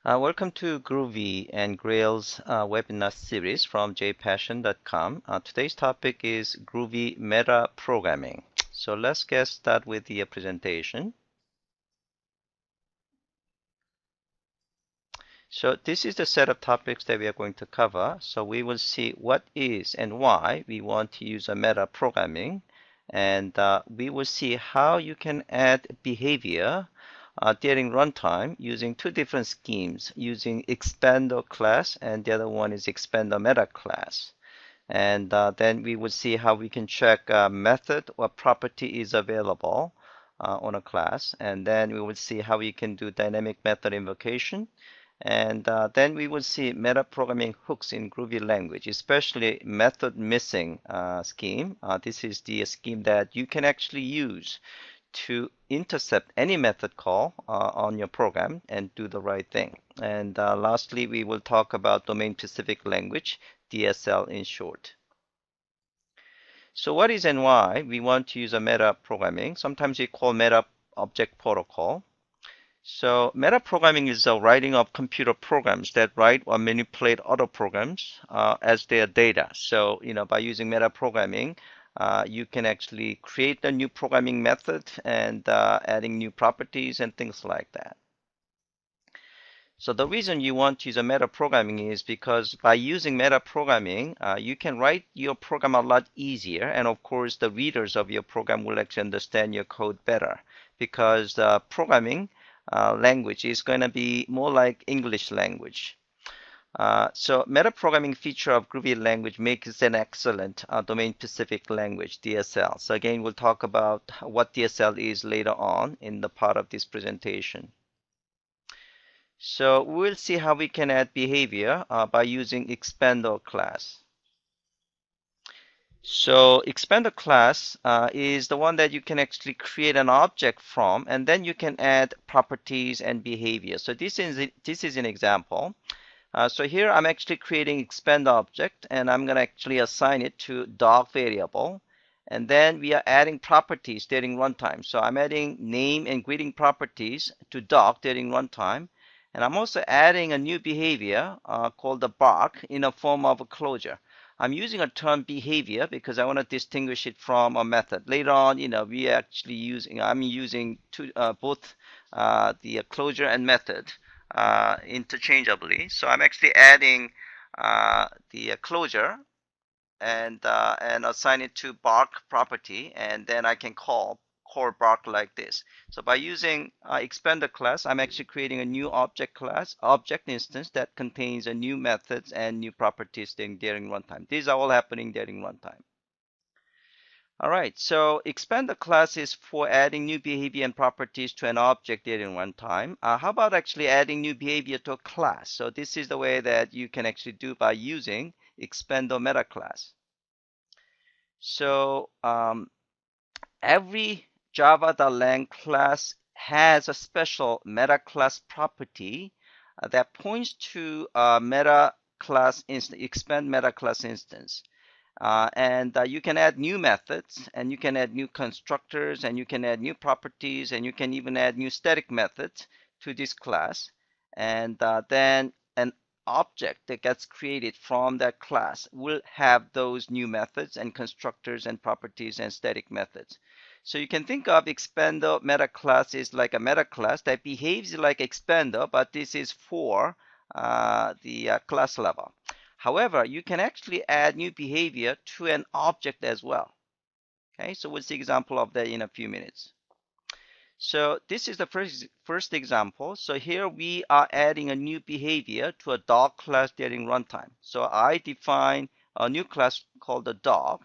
Welcome to Groovy and Grails webinar series from JPassion.com. Today's topic is Groovy Meta Programming. So let's get started with the presentation. So this is the set of topics that we are going to cover. So we will see what is and why we want to use a meta programming. And we will see how you can add behavior during runtime using two different schemes, using expander class and the other one is expander meta class. And then we will see how we can check a method or property is available on a class. And then we will see how we can do dynamic method invocation. And then we will see meta programming hooks in Groovy language, especially method missing scheme. This is the scheme that you can actually use to intercept any method call on your program and do the right thing. And lastly, we will talk about domain-specific language, DSL in short. So what is and why we want to use a meta programming? Sometimes we call meta object protocol. So meta programming is the writing of computer programs that write or manipulate other programs as their data. So, by using meta programming, you can actually create a new programming method and adding new properties and things like that. So the reason you want to use a meta programming is because by using meta programming, you can write your program a lot easier. And of course, the readers of your program will actually understand your code better because programming language is going to be more like English language. So meta-programming feature of Groovy language makes an excellent domain-specific language, DSL. So again, we'll talk about what DSL is later on in the part of this presentation. So we'll see how we can add behavior by using expander class. So expander class is the one that you can actually create an object from, and then you can add properties and behavior. So this is an example. So here I'm actually creating expand object, and I'm going to actually assign it to doc variable. And then we are adding properties during runtime. So I'm adding name and greeting properties to doc during runtime. And I'm also adding a new behavior called the bark in a form of a closure. I'm using a term behavior because I want to distinguish it from a method. Later on, I'm using both the closure and method interchangeably. So I'm actually adding the closure and assign it to bark property, and then I can call core bark like this. So by using expander class, I'm actually creating a new object instance that contains a new methods and new properties during runtime. These are all happening during runtime. All right, so expander class is for adding new behavior and properties to an object during runtime. How about actually adding new behavior to a class? So this is the way that you can actually do by using expander meta class. So every Java.lang class has a special meta class property that points to a meta class instance, expand meta class instance. And you can add new methods, and you can add new constructors, and you can add new properties, and you can even add new static methods to this class. And then an object that gets created from that class will have those new methods and constructors and properties and static methods. So you can think of expander meta class is like a meta class that behaves like expander, but this is for the class level. However, you can actually add new behavior to an object as well. Okay, so we'll see example of that in a few minutes. So this is the first example. So here we are adding a new behavior to a dog class during runtime. So I define a new class called the dog,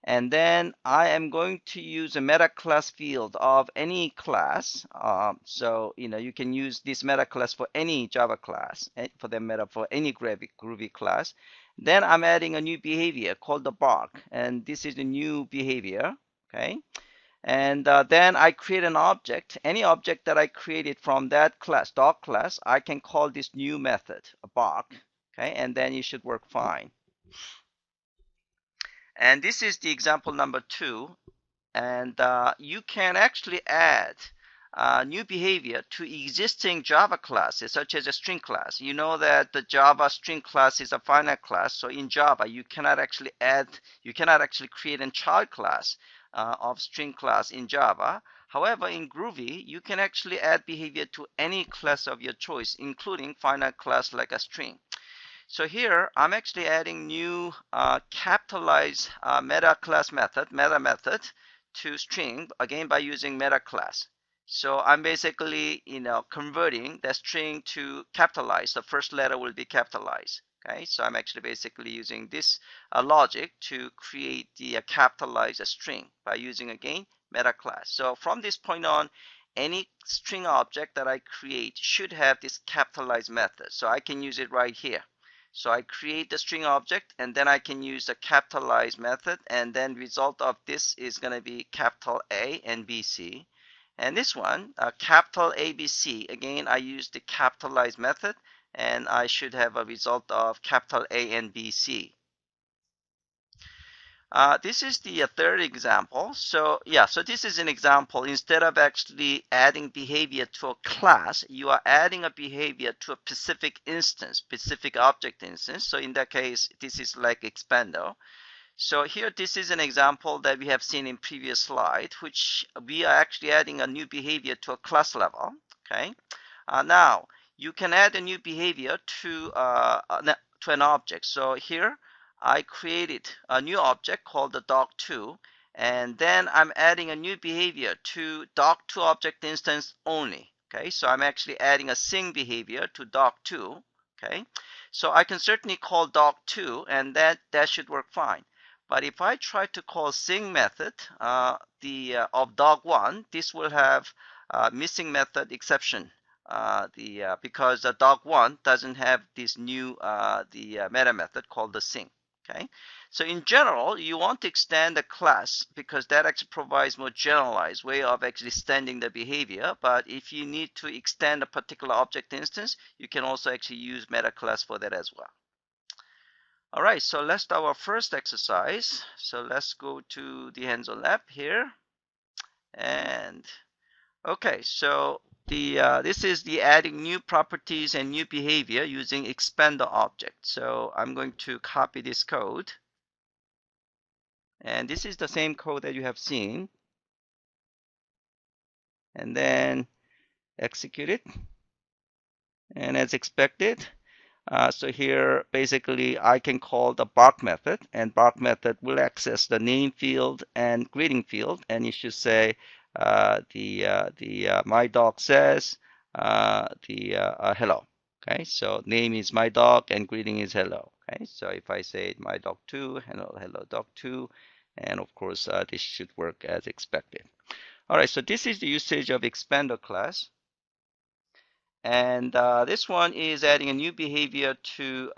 and then I am going to use a meta class field of any class. So you can use this meta class for any Java class, for any Groovy class. Then I'm adding a new behavior called the bark, and this is the new behavior. Okay. And then I create an object. Any object that I created from that class, dog class, I can call this new method, a bark. Okay, and then it should work fine. And this is the example number 2. And you can actually add new behavior to existing Java classes, such as a string class. You know that the Java string class is a finite class, so in Java you cannot actually create a child class of string class in Java. However, in Groovy, you can actually add behavior to any class of your choice, including finite class like a string. So here, I'm actually adding new capitalized meta method to string, again by using meta class. So I'm basically, converting the string to capitalize. The first letter will be capitalized. Okay, so I'm actually basically using this logic to create the capitalized string by using, again, meta class. So from this point on, any string object that I create should have this capitalized method. So I can use it right here. So I create the string object, and then I can use the capitalize method, and then result of this is going to be capital A and BC. And this one, capital ABC, again, I use the capitalize method, and I should have a result of capital A and BC. This is the third example. So this is an example. Instead of actually adding behavior to a class, you are adding a behavior to a specific instance, specific object instance. So in that case, this is like expander. So here, this is an example that we have seen in previous slide, which we are actually adding a new behavior to a class level. Okay. Now you can add a new behavior to an object. So here, I created a new object called the doc2, and then I'm adding a new behavior to doc2 object instance only. Okay, so I'm actually adding a sing behavior to doc2. Okay, so I can certainly call doc2, and that should work fine. But if I try to call sing method of doc1, this will have missing method exception. Because the doc1 doesn't have this new meta method called the sing. Okay, so in general, you want to extend the class because that actually provides more generalized way of actually extending the behavior. But if you need to extend a particular object instance, you can also actually use meta class for that as well. All right, so let's do our first exercise. So let's go to the hands-on lab here. And okay, so this is the adding new properties and new behavior using expander object. So I'm going to copy this code. And this is the same code that you have seen. And then execute it. And as expected, so here basically I can call the bark method, and bark method will access the name field and greeting field, and you should say my dog says hello. Okay, so name is my dog and greeting is hello. Okay, so if I say my dog 2, hello dog 2, and of course this should work as expected. All right, so this is the usage of expander class. And this one is adding a new behavior to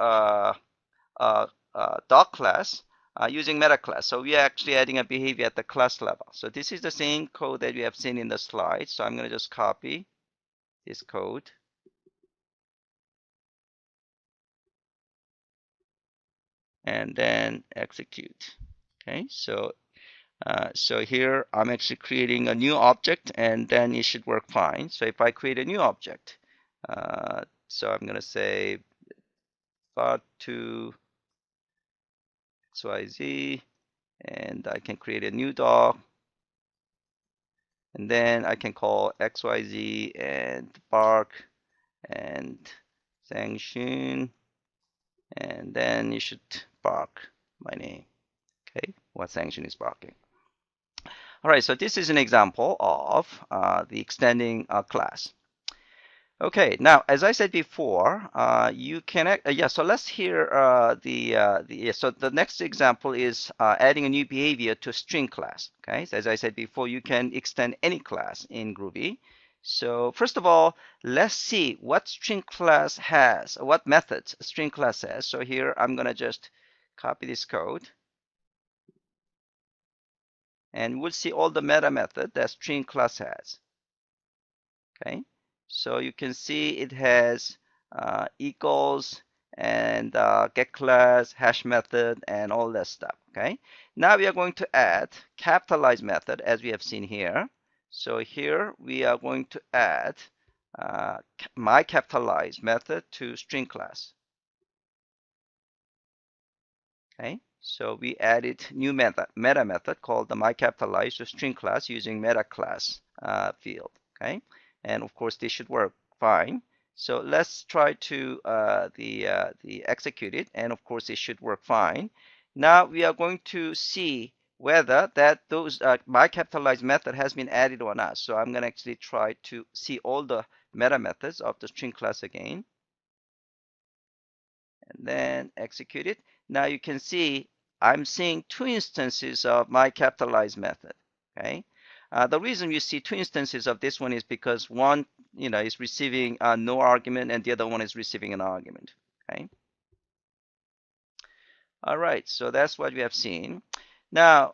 doc class using meta class. So we are actually adding a behavior at the class level. So this is the same code that we have seen in the slide. So I'm going to just copy this code. And then execute. Okay, so here I'm actually creating a new object, and then it should work fine. So if I create a new object, so I'm going to say to XYZ, and I can create a new doc, and then I can call XYZ and bark and Sang Shin, and then you should bark my name. Okay, what Sang Shin is barking. All right, so this is an example of the extending class. Okay, now as I said before, you can so let's hear so the next example is adding a new behavior to a string class. Okay, so as I said before, you can extend any class in Groovy. So first of all, let's see what string class has, what methods a string class has. So here I'm gonna just copy this code, and we'll see all the meta method that string class has. Okay. So you can see it has equals and get class, hash method, and all that stuff. Okay. Now we are going to add capitalize method as we have seen here. So here we are going to add my capitalized method to string class. Okay, so we added new meta method called the my capitalized to string class using meta class field. Okay, and of course this should work fine. So let's try to the execute it, and of course it should work fine. Now we are going to see whether that those my capitalized method has been added or not. So I'm going to actually try to see all the meta methods of the string class again, and then execute it. Now you can see I'm seeing two instances of my capitalized method. Okay, the reason you see two instances of this one is because one, is receiving no argument, and the other one is receiving an argument. Okay. All right, so that's what we have seen. Now,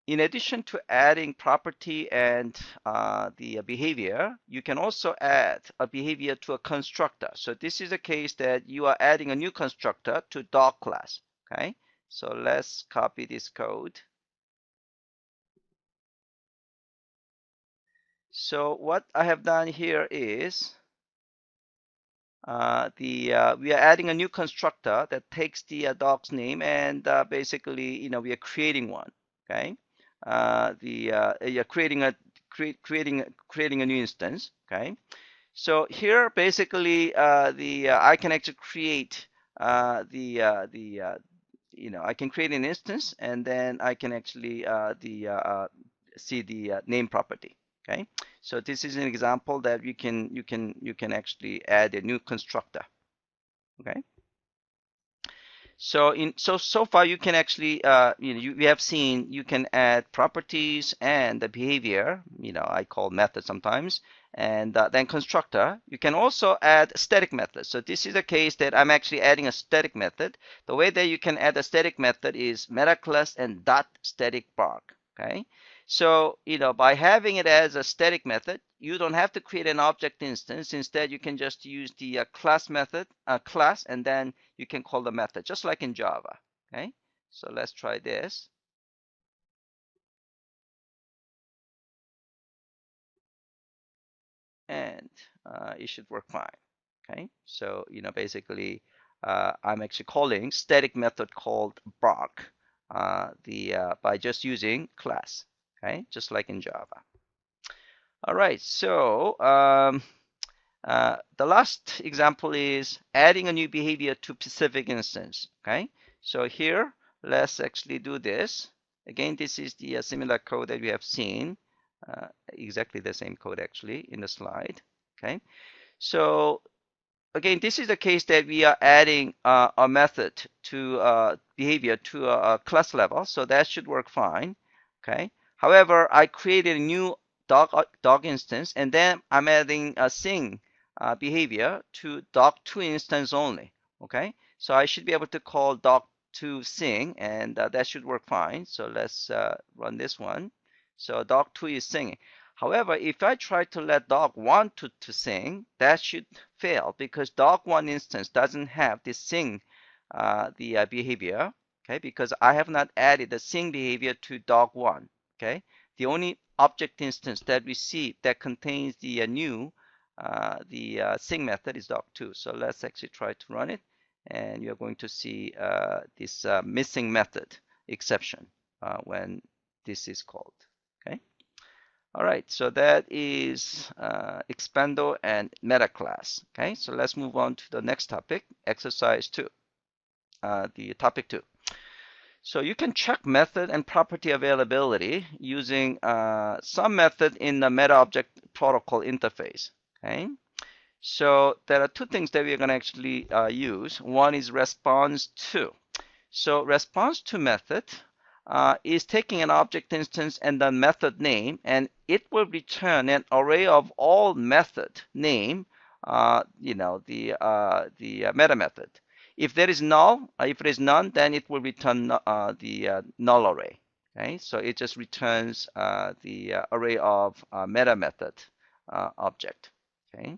in addition to adding property and the behavior, you can also add a behavior to a constructor. So this is a case that you are adding a new constructor to dog class. Okay, so let's copy this code. So what I have done here is we are adding a new constructor that takes the dog's name, and basically, we are creating one. Okay, you're creating a new instance. Okay, so here basically I can actually create I can create an instance, and then I can actually see the name property. Okay, so this is an example that you can actually add a new constructor. Okay, so far you can actually we have seen you can add properties and the behavior, I call method sometimes, and then constructor. You can also add static methods. So this is a case that I'm actually adding a static method. The way that you can add a static method is meta class and dot static bark. Okay, so by having it as a static method, you don't have to create an object instance. Instead, you can just use the class method class, and then you can call the method just like in Java. Okay, so let's try this. And it should work fine. Okay, so basically I'm actually calling static method called bark by just using class. Okay, just like in Java. All right, so the last example is adding a new behavior to specific instance. Okay, so here let's actually do this. Again, this is the similar code that we have seen, exactly the same code actually in the slide. Okay, so again, this is the case that we are adding a method to behavior to a class level, so that should work fine. Okay, however, I created a new dog instance, and then I'm adding a sing behavior to dog2 instance only. Okay, so I should be able to call dog2 sing, and that should work fine. So let's run this one. So dog2 is singing. However, if I try to let dog1 to sing, that should fail because dog1 instance doesn't have the sing behavior. Okay, because I have not added the sing behavior to dog1. Okay, the only object instance that we see that contains the new sing method is dog2. So let's actually try to run it, and you're going to see this missing method exception when this is called. Okay. All right, so that is expando and meta class. Okay, so let's move on to the next topic, exercise 2, the topic 2. So you can check method and property availability using some method in the meta object protocol interface. Okay, so there are two things that we're going to actually use. One is response to. So response to method is taking an object instance and the method name, and it will return an array of all method name, the meta method. If there is null, if it is none, then it will return the null array. Okay, so it just returns the array of meta method object. Okay,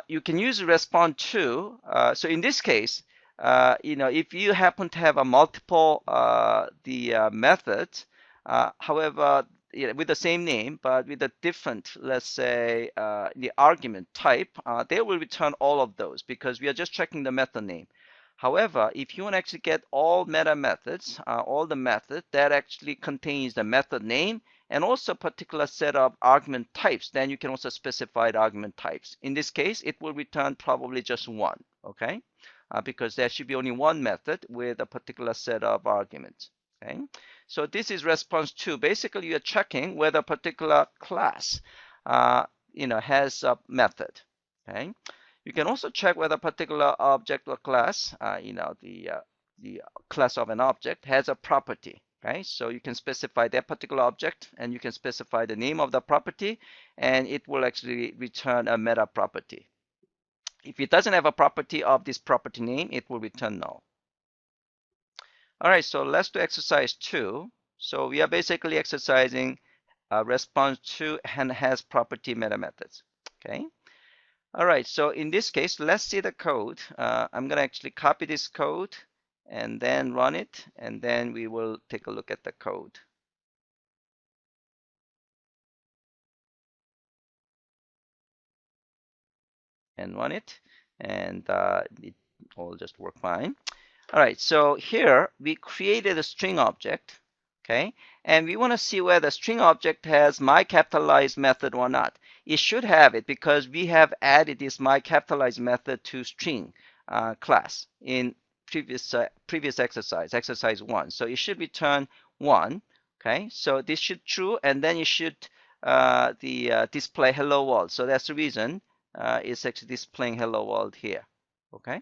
you can use respond to. So in this case, if you happen to have a multiple methods, however, with the same name, but with a different, let's say, the argument type, they will return all of those because we are just checking the method name. However, if you want to actually get all meta methods, all the method that actually contains the method name and also a particular set of argument types, then you can also specify the argument types. In this case, it will return probably just one, okay? Because there should be only one method with a particular set of arguments, okay? So this is response 2. Basically, you're checking whether a particular class, has a method, okay? You can also check whether a particular object or class, the class of an object has a property, right? So you can specify that particular object and you can specify the name of the property and it will actually return a meta property. If it doesn't have a property of this property name, it will return null. All right, so let's do exercise 2. So we are basically exercising response 2 and has property meta methods, okay? All right, so in this case, let's see the code. I'm going to actually copy this code and then run it, and then we will take a look at the code. And run it, and it will just work fine. All right, so here we created a string object, okay? And we want to see whether the string object has my capitalized method or not. It should have it because we have added this my capitalized method to string class in previous exercise, exercise 1. So it should return 1, okay? So this should true, and then it should display hello world. So that's the reason it's actually displaying hello world here, okay?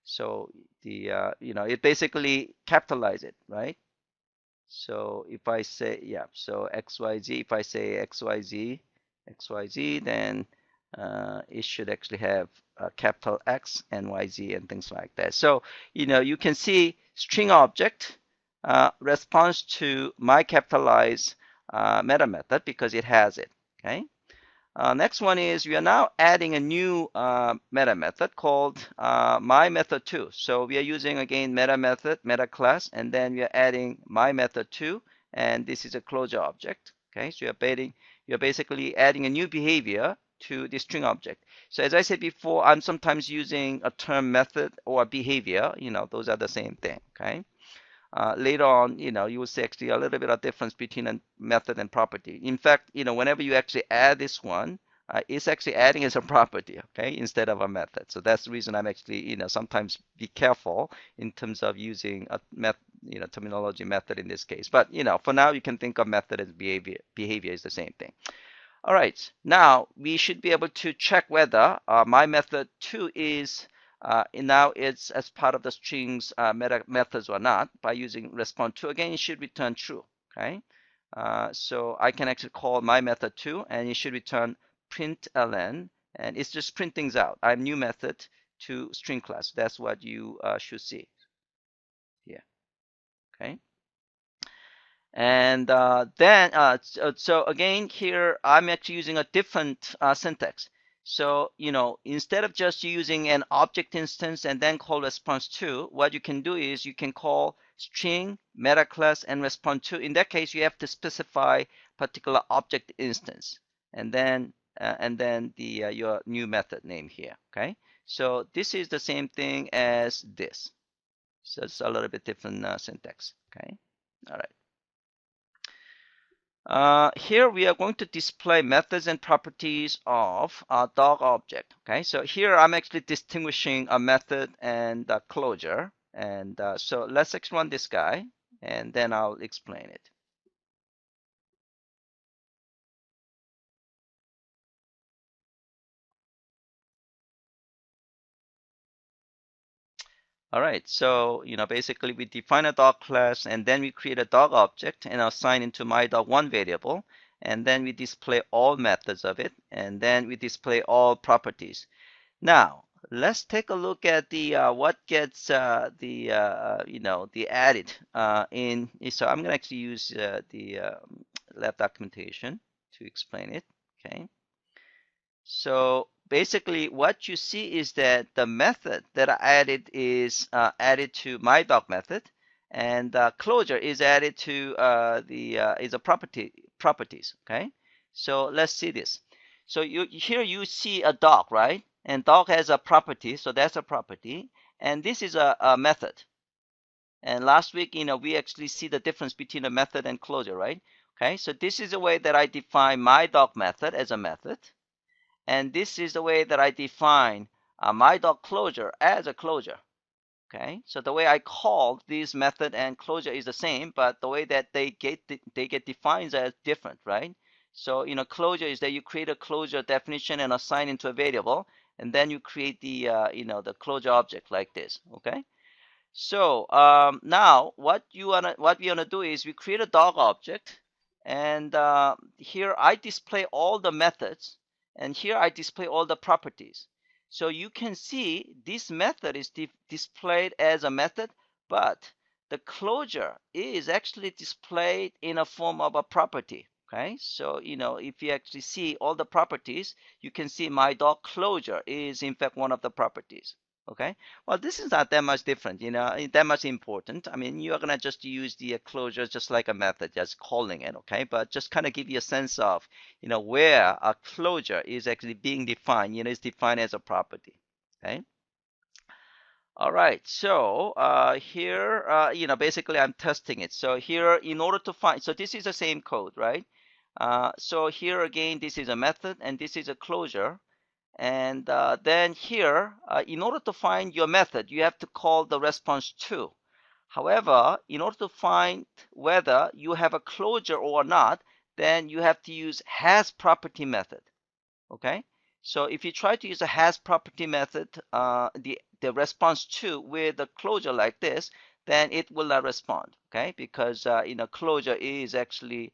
So it basically capitalize it, right? So if I say, yeah, so XYZ, if I say XYZ, then it should actually have capital X and YZ and things like that. So, you can see string object responds to my capitalized meta method because it has it, okay? Next one is we are now adding a new meta method called my method 2. So we are using again meta method, meta class, and then we are adding my method 2, and this is a closure object. Okay, so you're basically adding a new behavior to the string object. So as I said before, I'm sometimes using a term method or a behavior. Those are the same thing. Okay. Later on, you will see actually a little bit of difference between a method and property. In fact, whenever you actually add this one, it's actually adding as a property, okay, instead of a method. So that's the reason I'm actually, sometimes be careful in terms of using a terminology method in this case. But, for now, you can think of method as behavior. Behavior is the same thing. All right, now we should be able to check whether my method 2 is now it's as part of the strings meta methods or not by using response 2. Again, it should return true, okay? So I can actually call my method 2 and it should return println, and it's just print things out. I'm new method to string class. That's what you should see here, okay? And so again here I'm actually using a different syntax. So instead of just using an object instance and then call response 2, what you can do is you can call string meta class and response 2. In that case, you have to specify particular object instance and then your new method name here. Okay, so this is the same thing as this. So it's a little bit different syntax. Okay, all right. Here we are going to display methods and properties of a dog object. Okay, so here I'm actually distinguishing a method and a closure. And so let's actually run this guy, and then I'll explain it. All right, so basically we define a dog class, and then we create a dog object and assign into my dog1 variable, and then we display all methods of it, and then we display all properties. Now let's take a look at the what gets the added in. So I'm going to actually use the lab documentation to explain it. Okay. So basically, what you see is that the method that I added is added to my dog method, and closure is added to is a property properties. Okay, so let's see this. So here you see a dog, right? And dog has a property, so that's a property, and this is a method. And last week, we actually see the difference between a method and closure, right? Okay, so this is the way that I define my dog method as a method, and this is the way that I define my dog closure as a closure. Okay, so the way I call this method and closure is the same, but the way that they get defined is different, right? So closure is that you create a closure definition and assign into a variable, and then you create the the closure object like this. Okay, so now what we wanna do is we create a dog object, and here I display all the methods, and here I display all the properties. So you can see this method is displayed as a method, but the closure is actually displayed in a form of a property. Okay, so if you actually see all the properties, you can see my dog closure is in fact one of the properties. Okay, well, this is not that much different, that much important. I mean, you are gonna just use the closure just like a method, just calling it, okay? But just kind of give you a sense of, where a closure is actually being defined, it's defined as a property, okay? All right, so here, basically I'm testing it. So here, in order to find, so this is the same code, right? So here again, this is a method and this is a closure. And then here, in order to find your method, you have to call the response to. However, in order to find whether you have a closure or not, then you have to use has property method. Okay, so if you try to use a has property method, the response to with a closure like this, then it will not respond. Okay, because closure is actually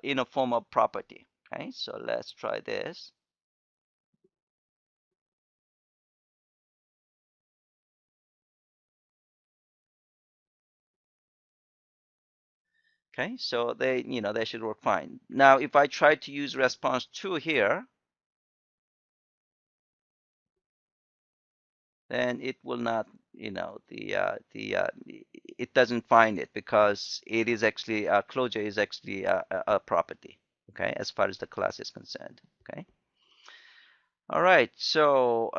in a form of property. Okay, so let's try this. Okay, so they should work fine. Now, if I try to use response to here, then it will not, it doesn't find it because it is actually closure is actually a property. Okay, as far as the class is concerned. Okay. All right, so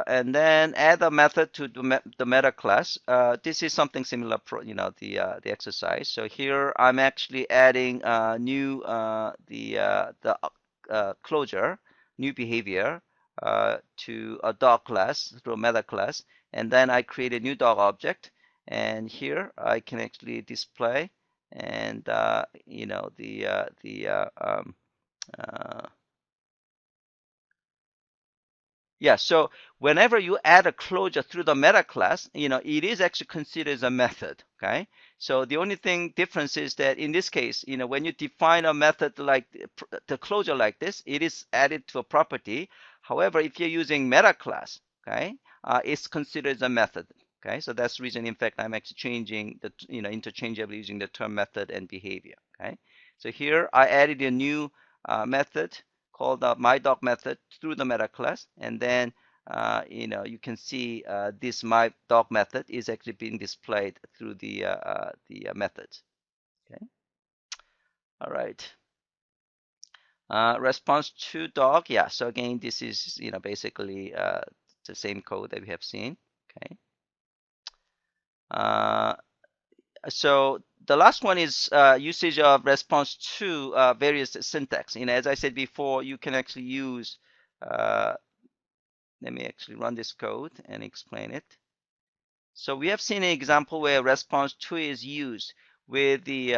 and then add a method to the meta class. This is something similar, the exercise. So here I'm actually adding new closure, new behavior to a dog class through a meta class, and then I create a new dog object, and here I can actually display and yeah, so whenever you add a closure through the meta class, it is actually considered as a method, okay? So the only thing difference is that in this case, when you define a method like the closure like this, it is added to a property. However, if you're using meta class, okay, it's considered as a method, okay? So that's the reason, in fact, I'm actually changing the, interchangeably using the term method and behavior, okay? So here I added a new method called the my.dog method through the meta class, and then you can see this my.dog method is actually being displayed through the methods. Okay. All right. Response to dog. Yeah. So again, this is basically the same code that we have seen. Okay. So the last one is usage of response to various syntax. As I said before, you can actually use let me actually run this code and explain it. So we have seen an example where response to is used with the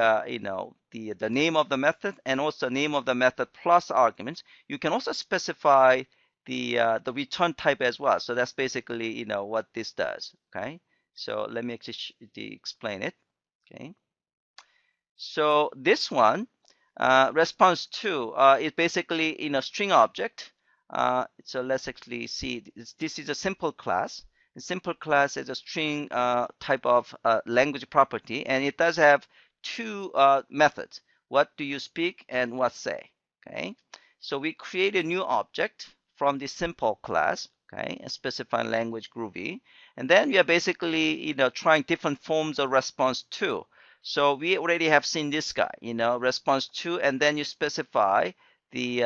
the name of the method and also name of the method plus arguments. You can also specify the return type as well. So that's basically what this does. Okay. So let me actually explain it. Okay. So this one response to is basically in a string object. So let's actually see. This is a simple class. A simple class is a string type of language property, and it does have two methods. What do you speak and what say? Okay. So we create a new object from the simple class. Okay, and specify language Groovy, and then we are basically trying different forms of response to. So we already have seen this guy, response to, and then you specify the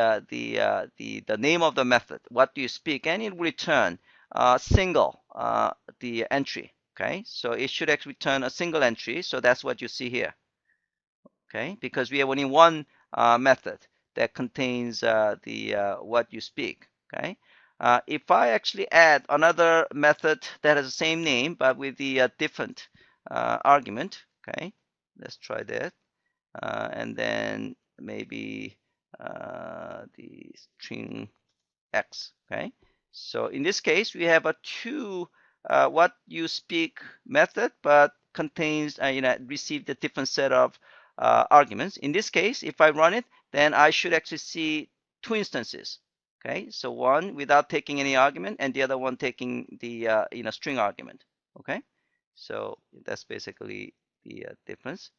name of the method. What do you speak? And it will return single the entry. Okay, so it should actually return a single entry. So that's what you see here. Okay, because we have only one method that contains what you speak. Okay, if I actually add another method that has the same name but with the different argument, okay, let's try that, and then maybe the string x. Okay, so in this case we have a two what you speak method, but contains received a different set of arguments. In this case, if I run it, then I should actually see two instances. Okay, so one without taking any argument, and the other one taking the string argument. Okay, so that's basically the difference.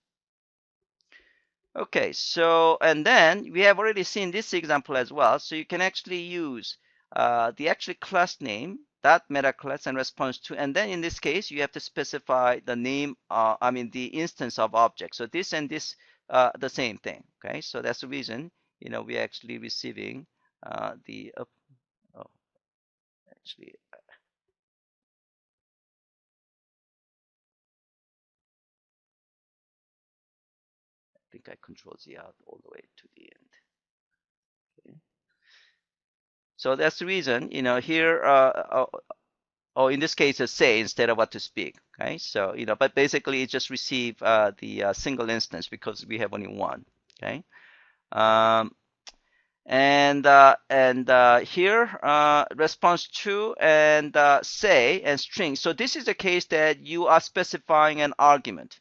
Okay, so and then we have already seen this example as well. So you can actually use the actual class name that meta class and response to, and then in this case you have to specify the name, the instance of object. So this and this the same thing. Okay, so that's the reason we're actually receiving actually I think I control Z out all the way to the end. Okay. So that's the reason here or in this case, it's say instead of what to speak. Okay, so but basically it just receive the single instance because we have only one. Okay, and here response to and say and string. So this is a case that you are specifying an argument.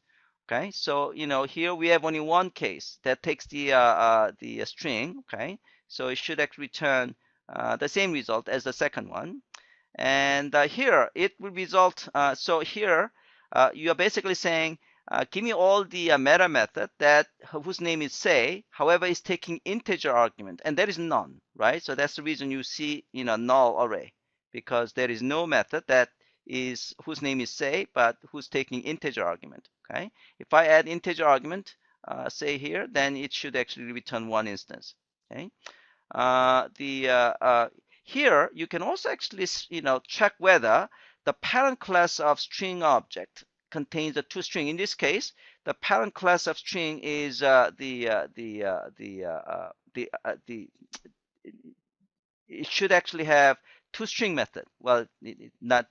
Okay, so here we have only one case that takes the string. Okay, so it should actually return the same result as the second one. And here it will result, so here you are basically saying, give me all the meta method that whose name is say, however, is taking integer argument, and there is none, right? So that's the reason you see, null array, because there is no method that is whose name is say, but who's taking integer argument. Okay, if I add integer argument, say here, then it should actually return one instance. Okay, here you can also actually check whether the parent class of string object contains the two string. In this case, the parent class of string is it should actually have two string method. Well, not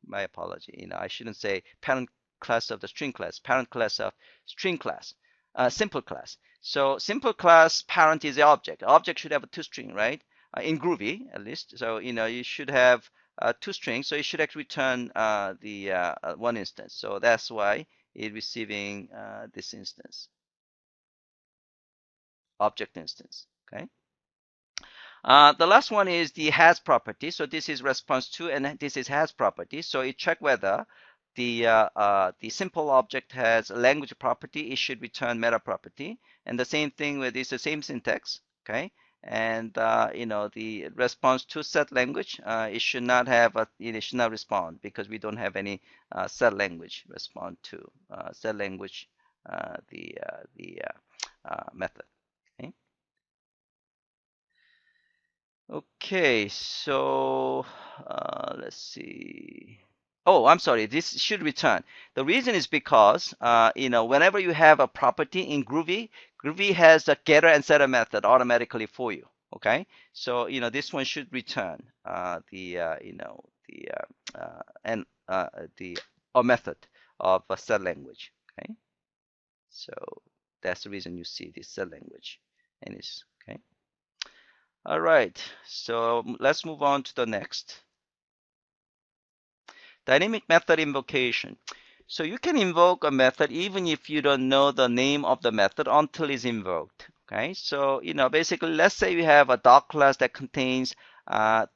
my apology. I shouldn't say parent class of the string class. Parent class of string class. Simple class. So simple class parent is the object. Object should have a two string, right? In Groovy, at least. So you should have two strings. So it should actually return the one instance. So that's why it's receiving this instance, object instance. Okay. The last one is the has property. So this is response to, and this is has property. So it check whether the simple object has a language property. It should return meta property, and the same thing with this, the same syntax. Okay, and the response to set language, it should not have it should not respond because we don't have any set language respond to set language the method. Okay. Okay, so let's see. Oh, I'm sorry. This should return. The reason is because whenever you have a property in Groovy, Groovy has a getter and setter method automatically for you. Okay, so this one should return the method of a set language. Okay, so that's the reason you see this set language, and it's okay. All right, so let's move on to the next. Dynamic method invocation. So you can invoke a method even if you don't know the name of the method until it's invoked. Okay, so basically, let's say we have a doc class that contains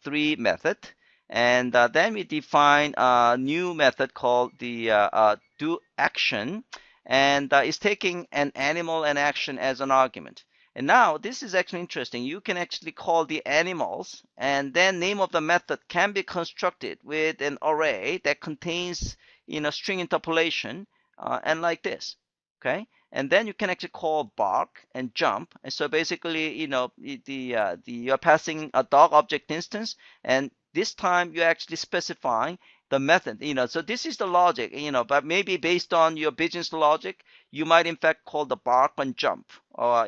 3 methods, and then we define a new method called the do action, and it's taking an animal and action as an argument. And now this is actually interesting. You can actually call the animals, and then name of the method can be constructed with an array that contains string interpolation and like this, okay? And then you can actually call bark and jump. And so basically, you're passing a dog object instance, and this time you're actually specifying the method, so this is the logic, but maybe based on your business logic, you might in fact call the bark and jump, or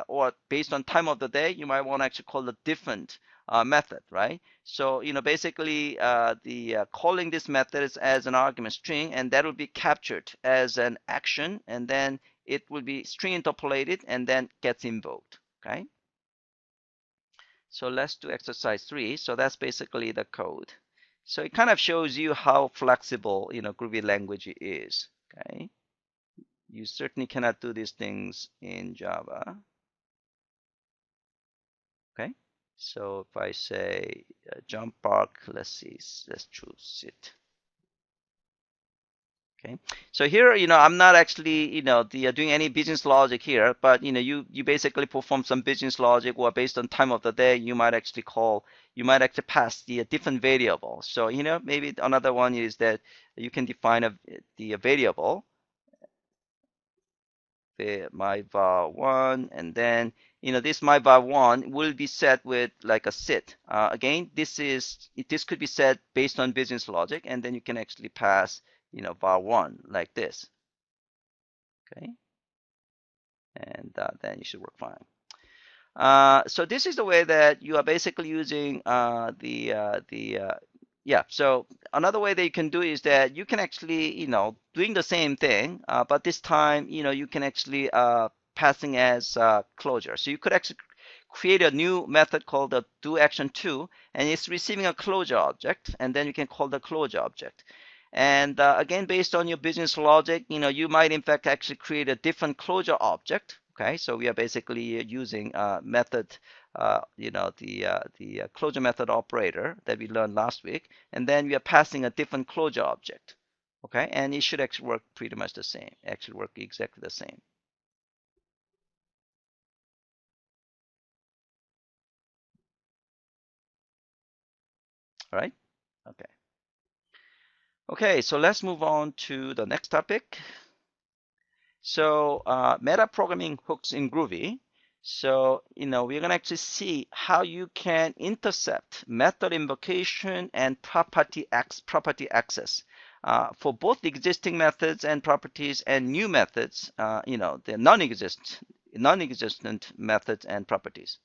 or based on time of the day, you might want to actually call a different method, right? So basically the calling this method is as an argument string, and that will be captured as an action, and then it will be string interpolated and then gets invoked. Okay. So let's do exercise 3. So that's basically the code. So it kind of shows you how flexible Groovy language is. Okay. You certainly cannot do these things in Java. Okay. So if I say jump bark, let's see, let's choose it. Okay. So here, I'm not actually, doing any business logic here, but you basically perform some business logic, or based on time of the day, you might actually pass the different variable. So maybe another one is that you can define the variable, my var1, and then this my var1 will be set with like a sit. Again, this could be set based on business logic, and then you can actually pass var1 like this. Okay, and then you should work fine. So this is the way that you are basically using yeah. So another way that you can do is that you can actually doing the same thing, but this time you can actually passing as closure. So you could actually create a new method called the doAction2, and it's receiving a closure object, and then you can call the closure object. And again, based on your business logic, you might in fact actually create a different closure object. Okay, so we are basically using method, the closure method operator that we learned last week, and then we are passing a different closure object. Okay, and it should actually work pretty much the same. Actually work exactly the same. All right. Okay. Okay, so let's move on to the next topic. So meta programming hooks in Groovy. So we're gonna actually see how you can intercept method invocation and property access for both existing methods and properties, and new methods, the non-existent methods and properties.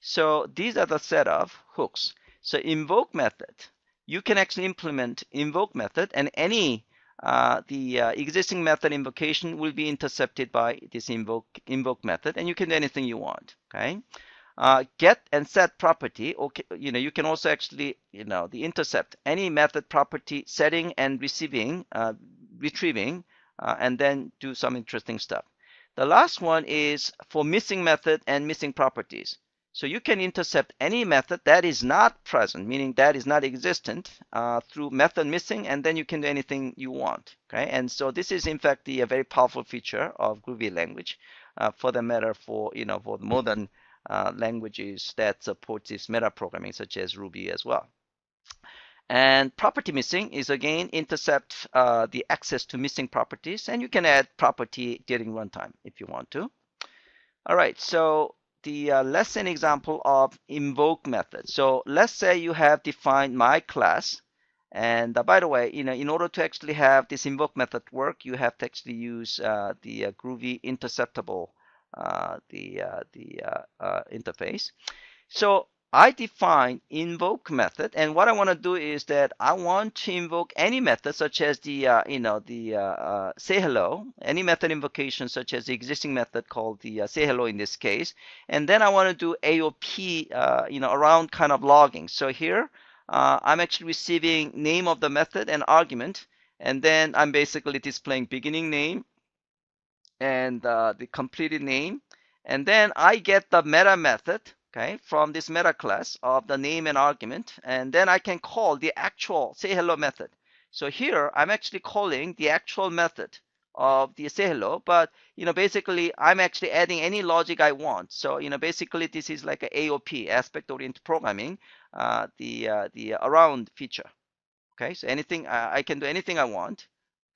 So these are the set of hooks. So invoke method, you can actually implement invoke method, and any the existing method invocation will be intercepted by this invoke method, and you can do anything you want. Okay. Get and set property. Okay, you can also actually the intercept any method property setting and retrieving, and then do some interesting stuff. The last one is for missing method and missing properties. So you can intercept any method that is not present, meaning that is not existent, through method missing, and then you can do anything you want. Okay, and so this is in fact a very powerful feature of Groovy language, for the matter for for modern languages that support this meta programming, such as Ruby as well. And property missing is again intercept the access to missing properties, and you can add property during runtime if you want to. All right, so the lesson example of invoke method. So let's say you have defined my class, and by the way, in order to actually have this invoke method work, you have to actually use the Groovy interceptable interface. So I define invoke method, and what I want to do is that I want to invoke any method, such as the say hello, any method invocation, such as the existing method called the say hello in this case, and then I want to do AOP, around kind of logging. So here I'm actually receiving name of the method and argument, and then I'm basically displaying beginning name and the completed name, and then I get the meta method, okay, from this meta class of the name and argument, and then I can call the actual say hello method. So here I'm actually calling the actual method of the say hello, but basically I'm actually adding any logic I want. So basically this is like a AOP, aspect oriented programming, the around feature. Okay, so anything I can do anything I want.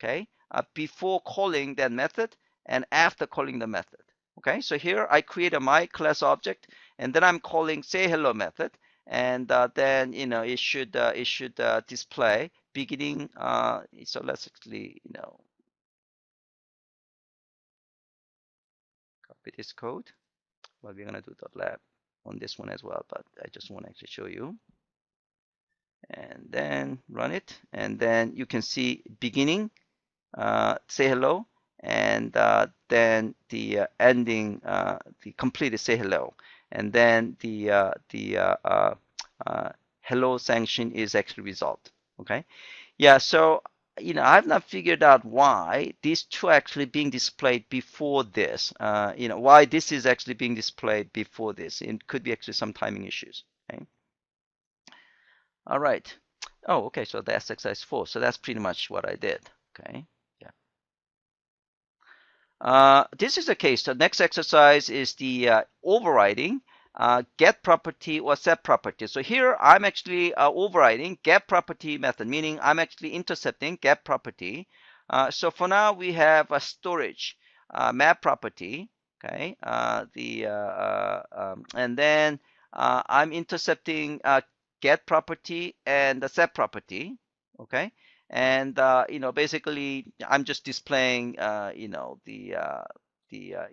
Okay, before calling that method and after calling the method. Okay, so here I create a my class object, and then I'm calling say hello method, and then it should display beginning. So let's actually copy this code. Well, we're gonna do .lab on this one as well, but I just want to actually show you. And then run it, and then you can see beginning, say hello, and then the ending, the completed say hello, and then the hello Sang Shin is actually resolved. Okay, yeah. So I've not figured out why these two are actually being displayed before this. Why this is actually being displayed before this. It could be actually some timing issues. Okay. All right. Oh, okay. So that's exercise 4. So that's pretty much what I did. Okay. This is the case. The next exercise is the overriding get property or set property. So here I'm actually overriding get property method, meaning I'm actually intercepting get property. So for now we have a storage map property. Okay, and then I'm intercepting get property and the set property. Okay. And basically I'm just displaying the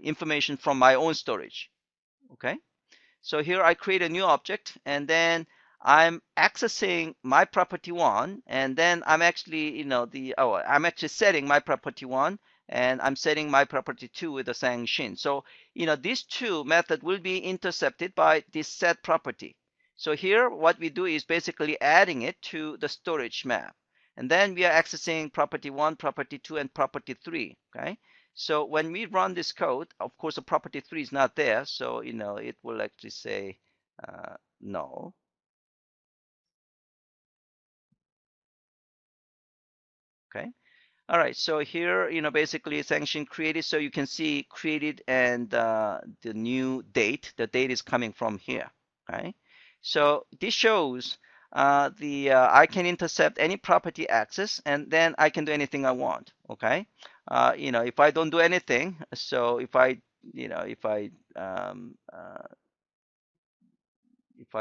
information from my own storage. Okay, so here I create a new object, and then I'm accessing my property 1, and then I'm actually I'm actually setting my property 1, and I'm setting my property 2 with the Sang Shin. So these two methods will be intercepted by this set property. So here what we do is basically adding it to the storage map. And then we are accessing property 1, property 2, and property 3. Okay. So when we run this code, of course, the property 3 is not there. So, it will actually say no. Okay. All right. So here, basically Sang Shin created. So you can see created and the new date. The date is coming from here. Okay. So this shows I can intercept any property access, and then I can do anything I want. Okay. If I don't do anything, so if I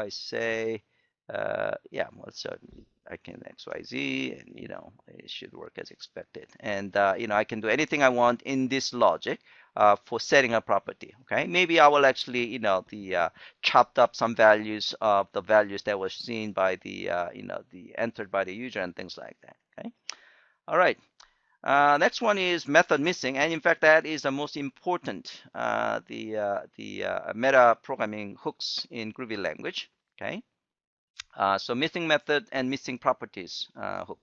say well, so I can XYZ, and it should work as expected, and I can do anything I want in this logic for setting a property. Okay, maybe I will actually chopped up some values of the values that was seen by the the entered by the user and things like that. Okay, all right. Next one is method missing, and in fact that is the most important the meta programming hooks in Groovy language. Okay, so missing method and missing properties hook.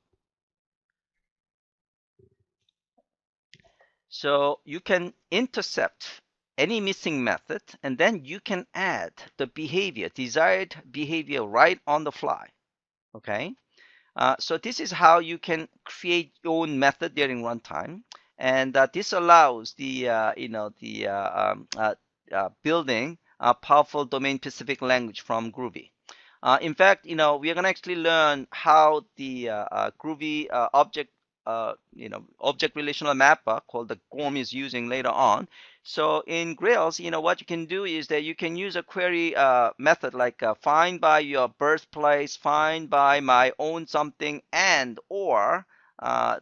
So you can intercept any missing method, and then you can add the behavior, desired behavior, right on the fly. Okay. So this is how you can create your own method during runtime, and this allows the building a powerful domain-specific language from Groovy. In fact, we are going to actually learn how the Groovy object relational mapper called the GORM is using later on. So in Grails, what you can do is that you can use a query method like find by your birthplace, find by my own something, and or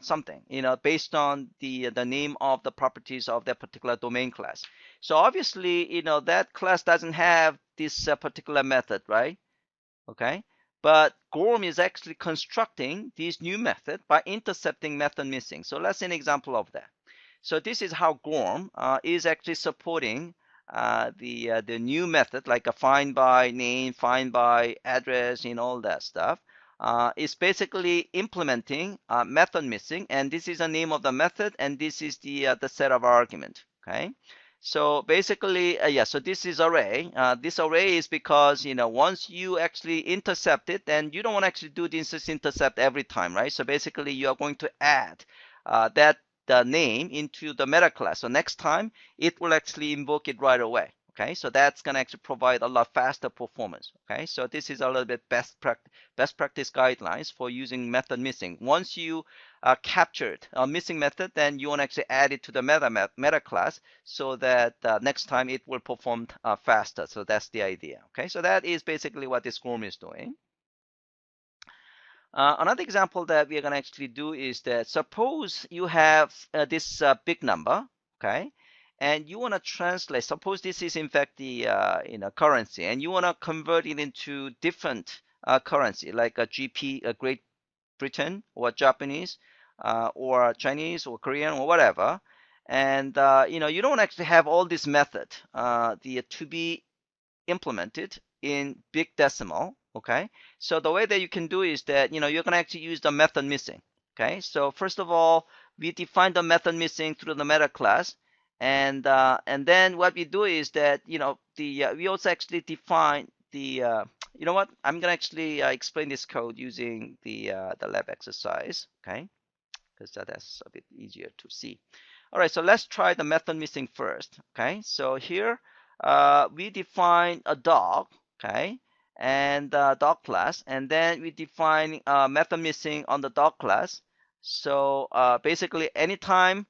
something, based on the name of the properties of that particular domain class. So obviously, that class doesn't have this particular method, right? Okay, but GORM is actually constructing this new method by intercepting method missing. So let's see an example of that. So this is how GORM is actually supporting the new method, like a find by name, find by address, all that stuff. It's basically implementing method missing, and this is the name of the method, and this is the set of argument. Okay. So basically, so this is array. This array is because, once you actually intercept it, then you don't want to actually do this intercept every time, right? So basically, you are going to add the name into the meta class. So next time, it will actually invoke it right away. Okay, so that's going to actually provide a lot faster performance. Okay, so this is a little bit best practice guidelines for using method missing. Once you captured a missing method, then you want to actually add it to the meta class so that next time it will perform faster. So that's the idea. Okay, so that is basically what this Chrome is doing. Another example that we are going to actually do is that suppose you have this big number, okay, and you want to translate. Suppose this is in fact the currency, and you want to convert it into different currency, like a GP, a Great Britain, or Japanese, or Chinese, or Korean, or whatever. And you don't actually have all this method to be implemented in big decimal. Okay, so the way that you can do is that you're going to actually use the method missing. Okay, so first of all, we define the method missing through the meta class, and then what we do is that we also actually define the you know what, I'm going to actually explain this code using the lab exercise. Okay, because that's a bit easier to see. All right, so let's try the method missing first. Okay, so here we define a dog, okay, and dog class, and then we define method missing on the dog class. So basically, anytime,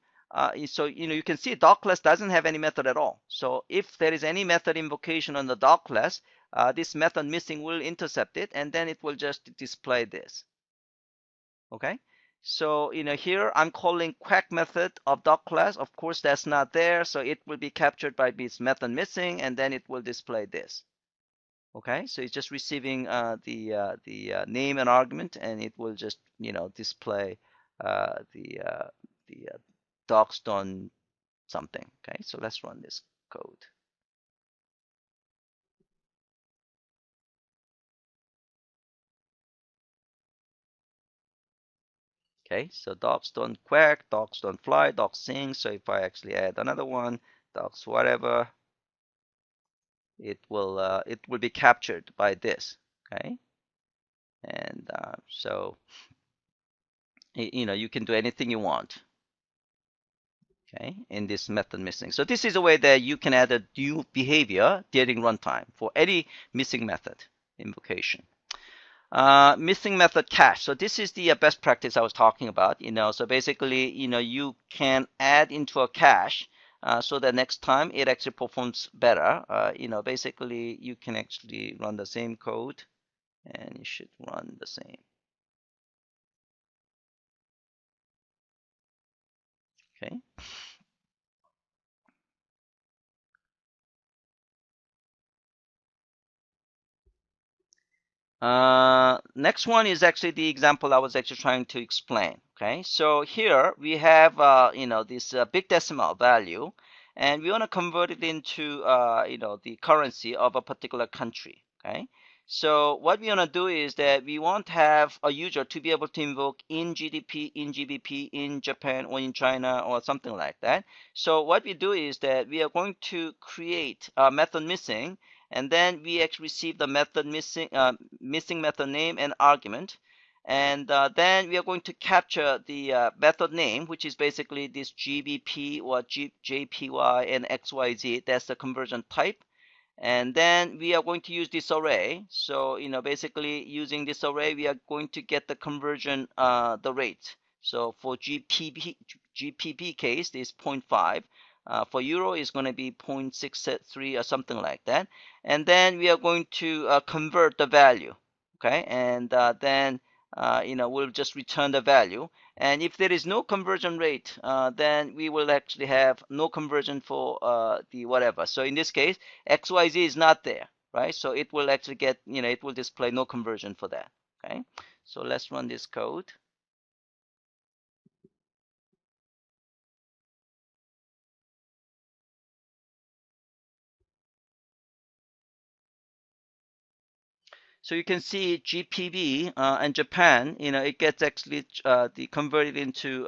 so you can see dog class doesn't have any method at all. So if there is any method invocation on the dog class, this method missing will intercept it, and then it will just display this. Okay. So here I'm calling quack method of dog class. Of course, that's not there, so it will be captured by this method missing, and then it will display this. Okay, so it's just receiving the name and argument, and it will just display the dogs done something. Okay, so let's run this code. Okay, so dogs don't quack, dogs don't fly, dogs sing. So if I actually add another one, dogs whatever, it will be captured by this. Okay, and so you can do anything you want. Okay, in this method missing. So this is a way that you can add a new behavior during runtime for any missing method invocation. Missing method cache. So this is the best practice I was talking about. So basically, you can add into a cache so that next time it actually performs better. Basically, you can actually run the same code, and it should run the same. Okay. Next one is actually the example I was actually trying to explain. Okay, so here we have this big decimal value, and we want to convert it into the currency of a particular country. Okay, so what we want to do is that we want to have a user to be able to invoke in GDP, in GBP, in Japan, or in China, or something like that. So what we do is that we are going to create a method missing, and then we actually receive the method missing method name and argument, and then we are going to capture the method name, which is basically this GBP or JPY and XYZ. That's the conversion type. And then we are going to use this array. So basically using this array, we are going to get the conversion the rate. So for GPB case, this 0.5. For euro is going to be 0.63 or something like that. And then we are going to convert the value. Okay, and then we'll just return the value. And if there is no conversion rate, then we will actually have no conversion for the whatever. So in this case, XYZ is not there, right? So it will actually get, it will display no conversion for that. Okay, so let's run this code. So you can see GPB and Japan, it gets actually converted into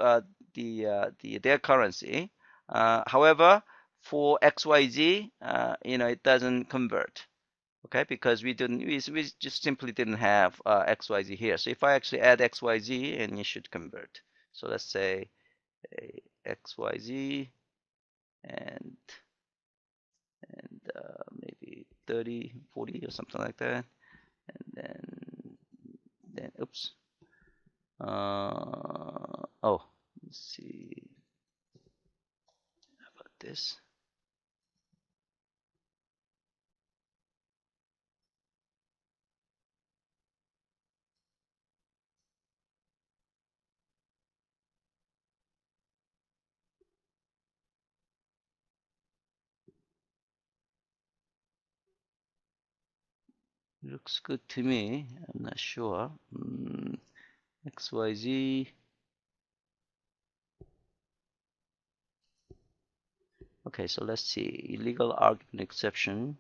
their currency. However, for XYZ, it doesn't convert. Okay, because we just simply didn't have XYZ here. So if I actually add XYZ, and it should convert. So let's say XYZ and maybe 30, 40 or something like that. And then oops. Oh, let's see. How about this? Looks good to me. I'm not sure. XYZ. Okay, so let's see. Illegal argument exception.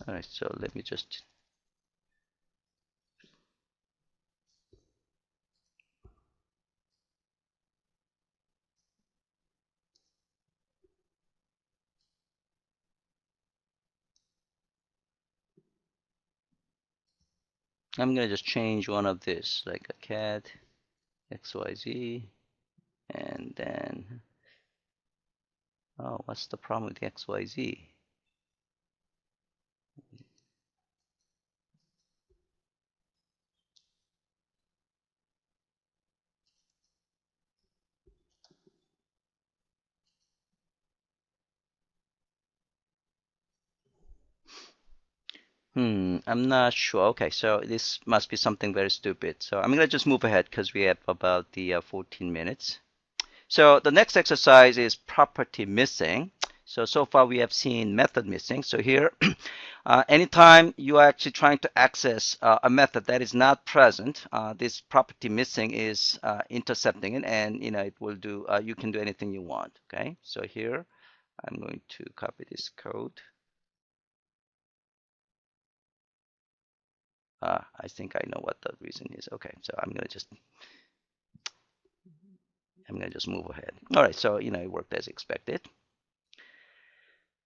All right, so let me just. I'm gonna just change one of this, like a cat, XYZ, and then. Oh, what's the problem with the XYZ? I'm not sure. Okay, so this must be something very stupid. So I'm gonna just move ahead because we have about the 14 minutes. So the next exercise is property missing. So far we have seen method missing. So here, anytime you are actually trying to access a method that is not present, this property missing is intercepting it, and it will do. You can do anything you want. Okay. So here, I'm going to copy this code. I think I know what the reason is. Okay, so I'm gonna just move ahead. All right, so it worked as expected.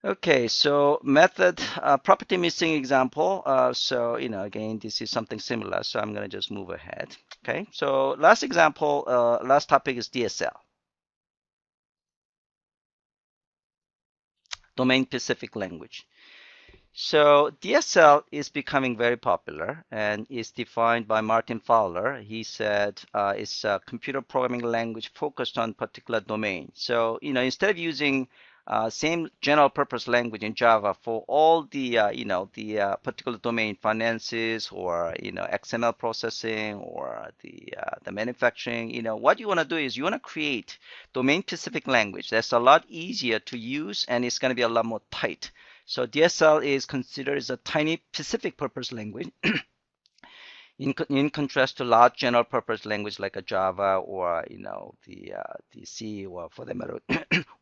Okay, so method property missing example. So again, this is something similar. So I'm gonna just move ahead. Okay, so last example, last topic is DSL, domain specific language. So DSL is becoming very popular and is defined by Martin Fowler. He said it's a computer programming language focused on particular domain. So instead of using same general purpose language in Java for all the particular domain, finances or XML processing or the manufacturing, what you want to do is you want to create domain specific language that's a lot easier to use and it's going to be a lot more tight. So DSL is considered as a tiny specific purpose language in contrast to large general purpose language like a Java or the C or for that matter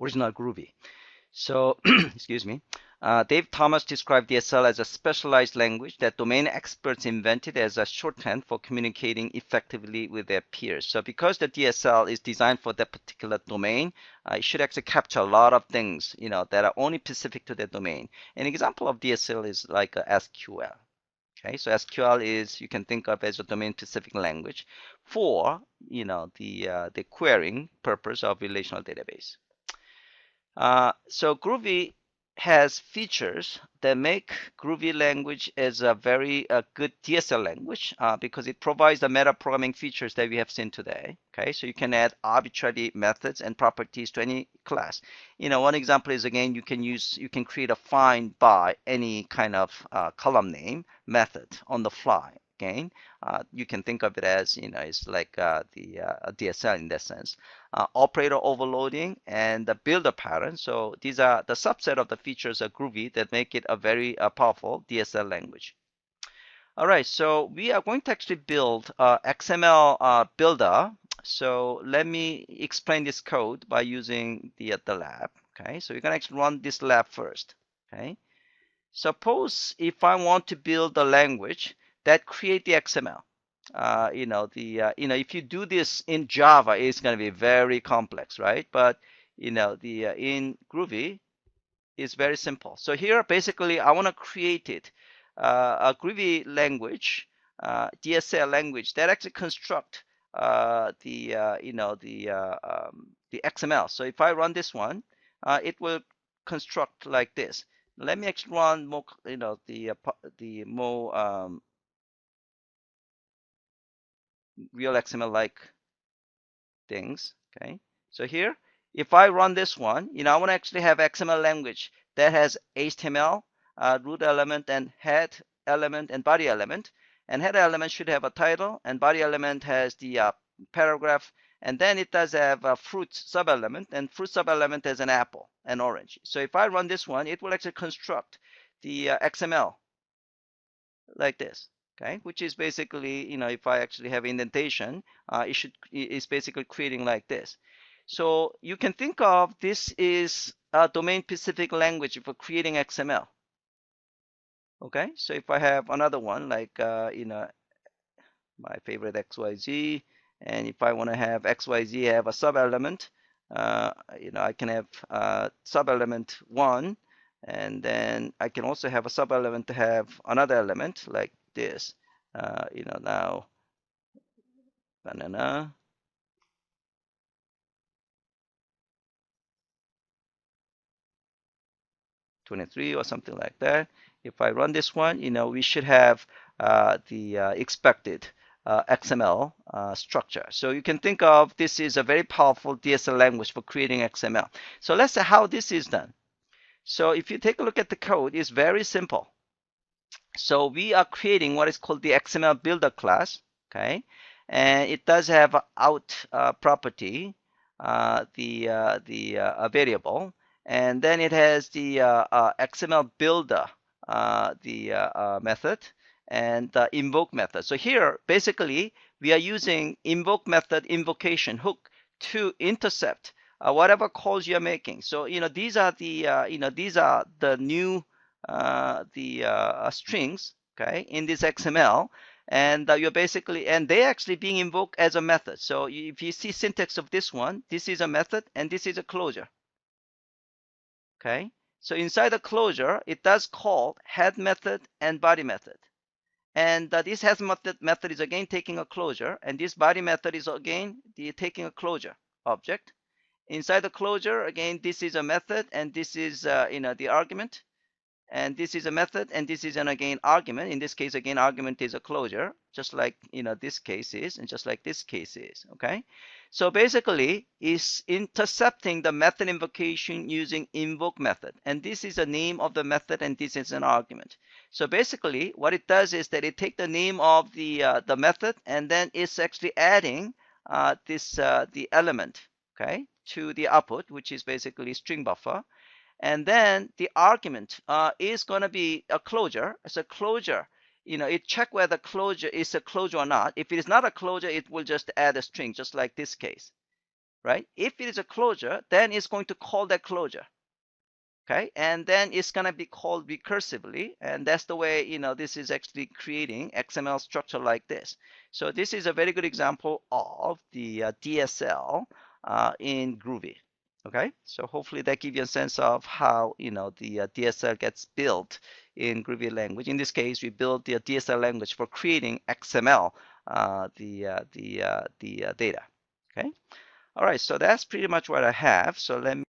original Groovy. So excuse me. Dave Thomas described DSL as a specialized language that domain experts invented as a shorthand for communicating effectively with their peers. So because the DSL is designed for that particular domain, it should actually capture a lot of things, that are only specific to that domain. An example of DSL is like SQL. Okay, so SQL is you can think of as a domain-specific language for the querying purpose of relational database. So Groovy has features that make Groovy language as a very good DSL language because it provides the meta programming features that we have seen today. Okay, so you can add arbitrary methods and properties to any class. One example is again you can create a find by any kind of column name method on the fly. Again, you can think of it as it's like the DSL in that sense. Operator overloading and the builder pattern. So these are the subset of the features of Groovy that make it a very powerful DSL language. All right, so we are going to actually build XML builder. So let me explain this code by using the lab. Okay, so you're gonna actually run this lab first. Okay, suppose if I want to build a language that create the XML. If you do this in Java, it's going to be very complex, right? But in Groovy, is very simple. So here, basically, I want to create it a Groovy language, DSL language that actually construct the XML. So if I run this one, it will construct like this. Let me actually run more, the more real XML like things. Okay, so here, if I run this one, I want to actually have XML language that has HTML, root element, and head element and body element. And head element should have a title, and body element has the paragraph, and then it does have a fruit sub-element, and fruit sub-element has an apple and orange. So if I run this one, it will actually construct the XML like this. Okay, which is basically, if I actually have indentation, it's basically creating like this. So you can think of this is a domain-specific language for creating XML. Okay, so if I have another one like my favorite XYZ, and if I want to have XYZ have a sub-element, I can have sub-element 1, and then I can also have a sub-element to have another element like this. Now banana 23 or something like that. If I run this one, we should have the expected XML structure. So you can think of this is a very powerful DSL language for creating XML. So let's say how this is done. So if you take a look at the code, it's very simple. So we are creating what is called the XML builder class, okay? And it does have out property, the variable, and then it has the XML builder, the method, and the invoke method. So here, basically, we are using invoke method invocation hook to intercept whatever calls you're making. So these are the new strings, okay, in this XML, and you're basically, and they actually being invoked as a method. So if you see syntax of this one, this is a method and this is a closure. Okay, so inside the closure, it does call head method and body method. And this head method is again taking a closure, and this body method is again taking a closure object. Inside the closure, again, this is a method, and this is the argument, and this is a method, and this is an again argument. In this case, again, argument is a closure, just like this case is, and just like this case is. Okay, so basically, is intercepting the method invocation using invoke method, and this is the name of the method, and this is an argument. So basically, what it does is that it takes the name of the method, and then it's actually adding the element, okay, to the output, which is basically string buffer. And then the argument is going to be a closure. It's a closure. It check whether closure is a closure or not. If it is not a closure, it will just add a string, just like this case, right? If it is a closure, then it's going to call that closure. Okay, and then it's going to be called recursively, and that's the way this is actually creating XML structure like this. So this is a very good example of the DSL in Groovy. Okay, so hopefully that gives you a sense of how the DSL gets built in Groovy language. In this case, we built the DSL language for creating XML, the data. Okay, all right, so that's pretty much what I have. So let me